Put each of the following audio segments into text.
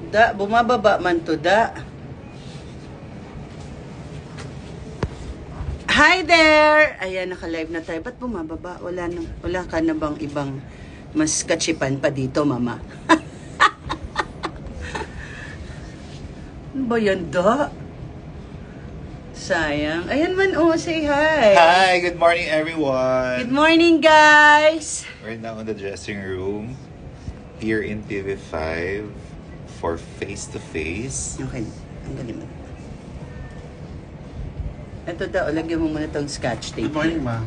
Da, bumababa man to, da. Hi there! Ayan, naka-live na tayo. Ba't bumababa? Wala ka na bang ibang mas kachipan pa dito, mama? Ano ba yan, da? Sayang. Ayan man, oh, say hi. Hi, good morning everyone. Good morning, guys. We're now in the dressing room here in TV5 for face-to-face. Okay, ang galing mo. Ito daw, lagyan mo muna tong scotch tape. Good morning, ma.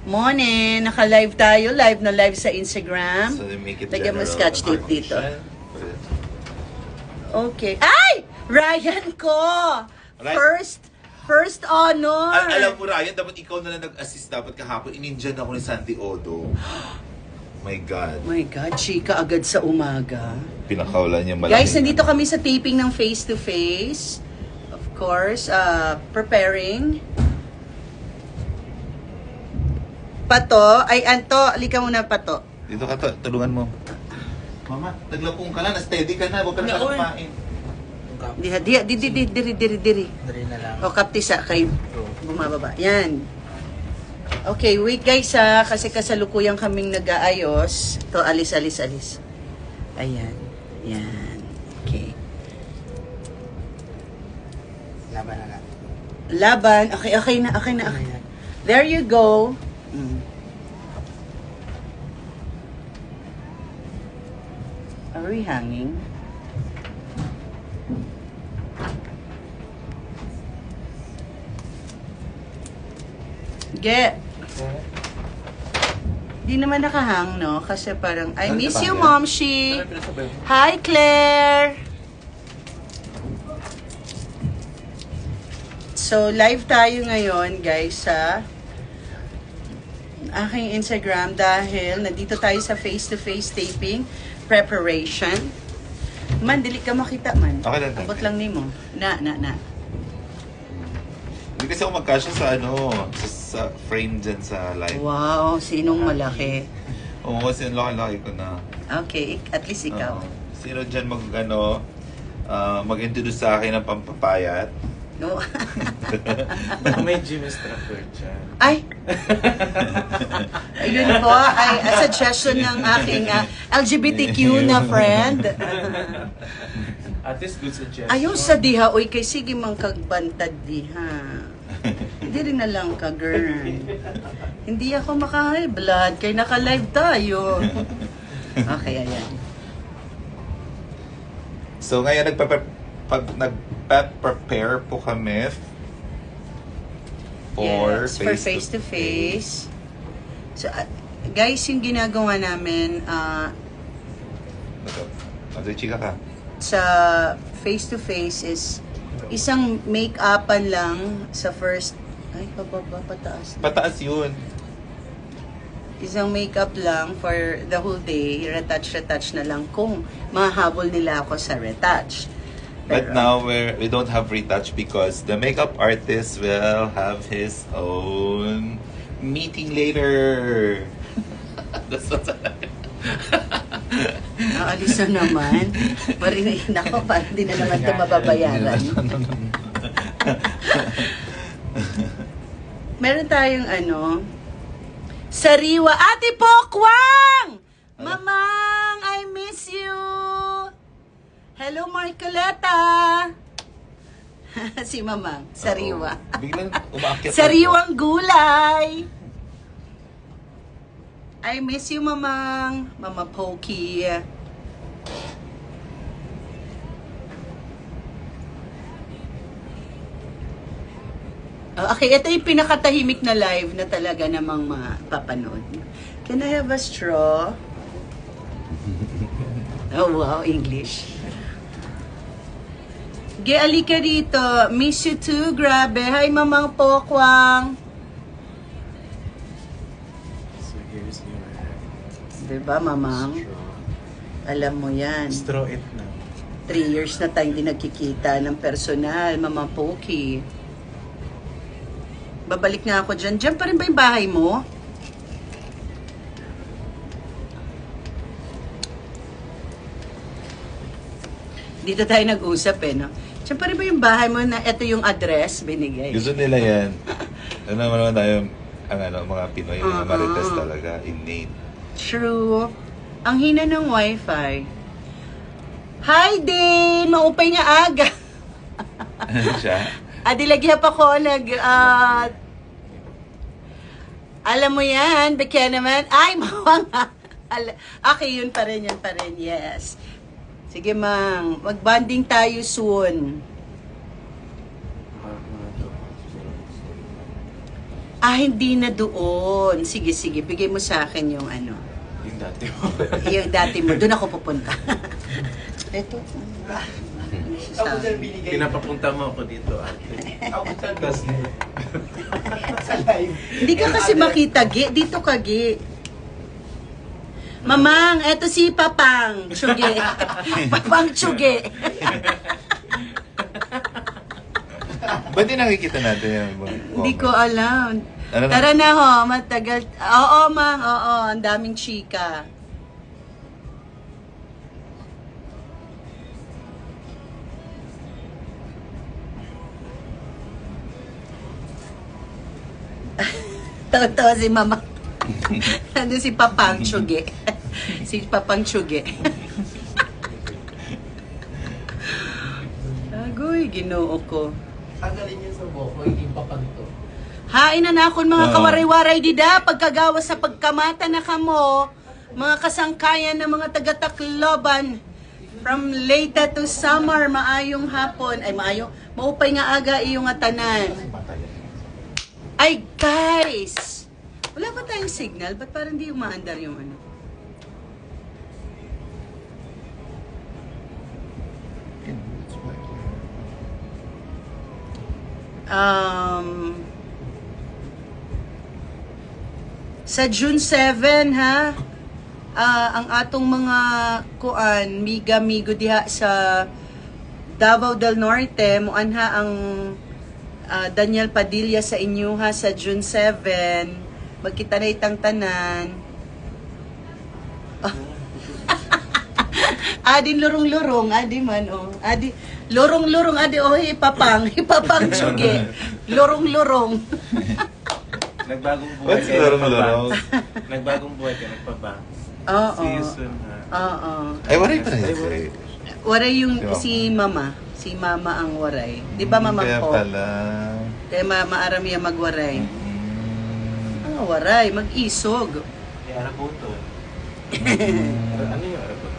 Morning! Naka-live tayo. Live na live sa Instagram. So they make it Lagyan mo general scotch tape dito. information. Okay. Ay! Ryan ko! Right. First honor! Alam mo, Ryan, dapat ikaw na lang nag-assist dapat kahapon. Inindihan ako ni Santi Odo. My God. My God, chika agad sa umaga. Pinakawalan niya malaki. Guys, nandito kami sa taping ng face-to-face. Of course, preparing. Pato. Ay, Anto, alika muna, Pato. Dito ka, tulungan mo. Mama, naglapong ka na, na-steady ka na. Huwag ka na kumain. Diri. Dari na lang. O, kaptisa, kay bumababa. Yan. Okay, wait guys kasi kasalukuyan kaming nag-aayos. To, alis. Ayan. Yan. Okay. Laban na lang. Laban. Okay na. There you go. Are we hanging? Di naman nakahang, no? Kasi parang, I miss you, Momshi. Hi, Claire. So, live tayo ngayon, guys, sa aking Instagram dahil nandito tayo sa face-to-face taping preparation. Man, dili ka makita, man. Okay lang. Abot lang ni mo. Na. Hindi kasi ako magkasya sa sa frame dyan sa live. Wow, sinong malaki? Oo, kasi ang laki-laki ko na. Okay, at least ikaw. Sino dyan mag-introduce sa akin ng pampapayat? No? May gym instructor dyan. Ay! Ayun po, ay a suggestion ng aking LGBTQ na friend. At least good suggestion. Ayaw sa diha, oy, kay sige mang kagbantad diha. Hindi rin na lang ka, girl. Hindi ako maka-high blood, kay naka-live tayo. Okay, ayan. So ngayon nagpa-prepare po kami for Yes, for face-to-face. So, guys, yung ginagawa namin Chika ka. sa face-to-face is isang make-upan lang sa first... Ay, pababa, pataas. Pataas yun. Isang makeup lang for the whole day. Retouch na lang kung mahabol nila ako sa retouch. But now we don't have retouch because the makeup artist will have his own meeting later. That's what Naalis na naman. Marinahin ako, parang di na naman ito mababayaran. Meron tayong sariwa. Ate Pokwang! Mamang, I miss you! Hello, Marcoleta! Si Mamang, sariwa. Biglang umaakyat. Sariwang gulay! I miss you, Mamang. Mama Pokey. Okay, ito yung pinakatahimik na live na talaga namang mapapanood. Can I have a straw? Oh, wow, English. Alika dito. Miss you too, grabe. Hi, Mamang Pokwang. So here's your Diba, Mamang? straw. Alam mo yan. Straw it na. 3 years na tayong di nagkikita ng personal, Mama Pokey. Babalik nga ako dyan. Dyan pa rin ba yung bahay mo? Dito tayo nag-usap eh, no? Siyempre ba yung bahay mo na ito yung address binigay? Gusto nila yan. Ano naman tayo, mga Pinoy, mga Marites talaga, innate. True. Ang hina ng wifi. Hi, Din! Maupay nga aga. Ano siya? Adilagyap ako alam mo yan, bigyan naman. Ay, mawang. Okay, yun pa rin, yes. Sige, Mang. Mag-bonding tayo soon. Hindi na doon. Sige, bigay mo sa akin yung ano. Yung dati mo. Yung dati mo. Doon ako pupunta. Ito. Pinapapunta mo ako dito, ate. Tapos, Hindi ka kasi makita, Gi. Dito ka, Gi. Mamang, eto si Papang Tsuge. Papang Tsuge. Ba't di nakikita natin yung mga Hindi ko alam. Ano na? Tara na ho, matagal. Oo, Mang, oo. Ang daming chika. Tawa-tawa si Mama. Nandun si Papang Tsuge. Si Papang Tsuge. Agoy, ginoo ko. Tanggalin niyo sa buhok, magiging papanto. Hain na akon mga kawaray-waray dida, pagkagawa sa pagkamata na kamo, mga kasangkayan ng mga taga-Tacloban, from late to summer, maayong hapon, ay maayong, maupay nga aga iyong atanan. Ay guys, wala ba tayong signal? Ba't parang di umaandar yung ano? Sa June 7 ha, ang atong mga kuan, miga-migo diha sa Davao del Norte, muanha ang Daniel Padilla sa inyo ha sa June 7. Magkita na itang tanan. Adin lurong-lurong, adi man oh. Adi lurong-lurong adi oh hipapang tsuge. Lurong-lurong. nagbagong buhay What's ka, lorong-lorong? Nagbagong buhay ka, nagpabang. Oo. Season ha. Oo. Ay, waray pa rin. Waray yung si Mama. Si Mama ang waray. 'Di ba Mama Kaya ko? pala. Kaya maarami ang magwaray. Waray, mag-isog. May arabuton. Ano yung arabuton?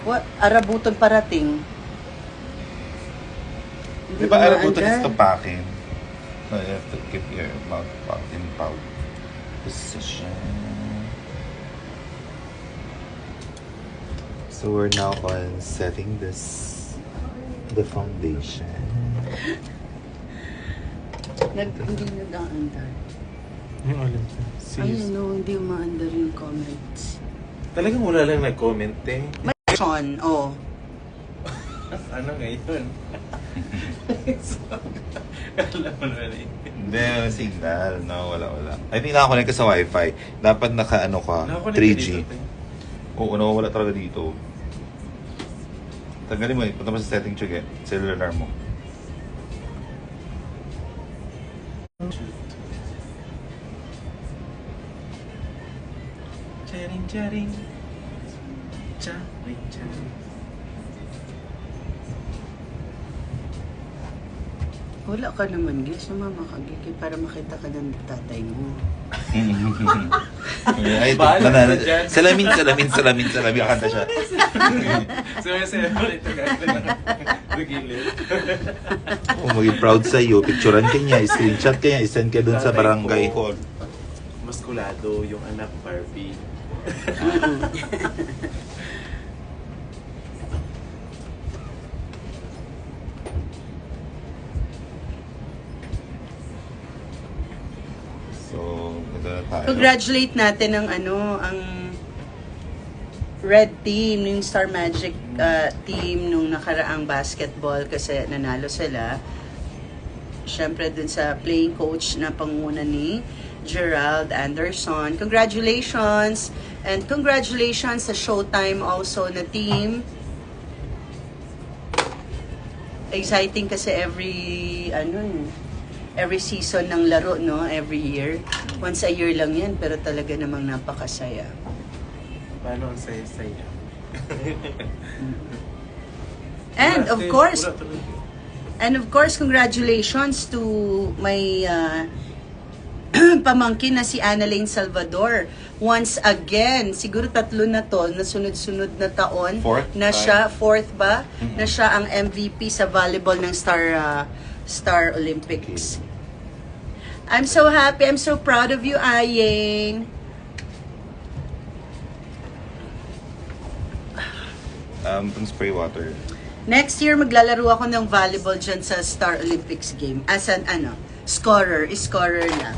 What? Arabuton parating. Di ba arabutan is to packing? No, you have to keep your mouth packed in pout position. So we're now on setting the foundation. Hindi nag-aandar. Yung alam ko. Ayun, no, hindi umaandar yung comments. Talagang wala lang nag-comment eh. Sean, oh. Ano ngayon? Alam mo na rin. Hindi, signal. No, wala. I think nakakonect ka sa wifi. Dapat naka-ano ka, Nakakonect 3G. ka dito, te. Oo, nawawala talaga dito. Tanggalin mo eh. Punta mo sa setting check eh. Cellular mo. Charing. Charing. Wala ka naman, guys. Sumama ka, Gigi, para makita ka ng tatay mo. Ay, Bahala ka dyan. salamin. Kakanta siya. Sumasaya mo ito gagawin na gilid. Oh, maging proud sa iyo. Picturean ka niya, screenshot ka niya, isend ka dun sa barangay hall. Maskulado yung anak Barbie. So, ito na tayo. Congratulate natin ang Red Team, yung Star Magic team nung nakaraang basketball kasi nanalo sila. Siyempre dun sa playing coach na panguna ni Gerald Anderson. Congratulations! And congratulations sa Showtime also na team. Exciting kasi every season ng laro, no? Every year. Once a year lang yan, pero talaga namang napakasaya. Paano ang saya-saya? And of course, congratulations to my pamangkin na si Annalyn Salvador. Once again, siguro 3 na to, na sunod-sunod na taon, fourth ba? Na siya ang MVP sa volleyball ng Star Olympics. I'm so happy, I'm so proud of you, Ayeng. Pang spray water. Next year, maglalaro ako ng volleyball dyan sa Star Olympics game. As an, scorer lang.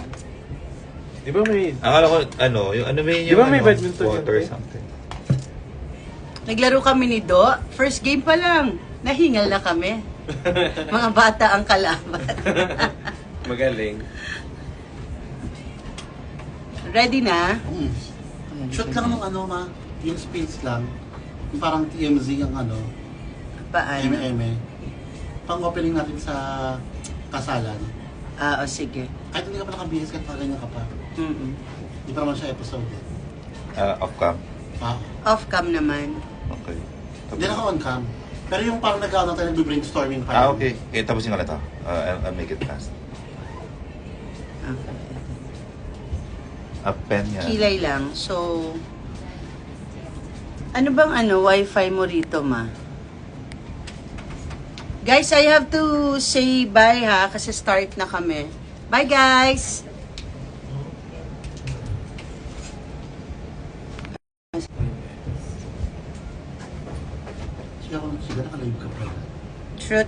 Di ba may... Akala ko, yung Di ba may badminton water yan, something. Naglaro kami ni Do. First game pa lang, nahingal na kami. Mga bata ang kalaban. Magaling. Ready na? Shoot lang nung yung space lang. Yung parang TMZ ang Paano? Pang-opening natin sa kasalan. O sige. Kahit hindi ka pa nakabihis, kahit pa ganyan ka pa. Hindi pa naman siya episode. Off cam. Off-cam naman. Okay. Hindi na on cam. Pero yung parang nag-ano tayo, nag-brainstorming pa. Okay. Tapusin ko na ito. I'll make it fast. Okay. A pen yan. Kilay lang. So, ano bang wifi mo rito, ma? Guys, I have to say bye ha, kasi start na kami. Bye guys! Siya naka-live ka pa. True.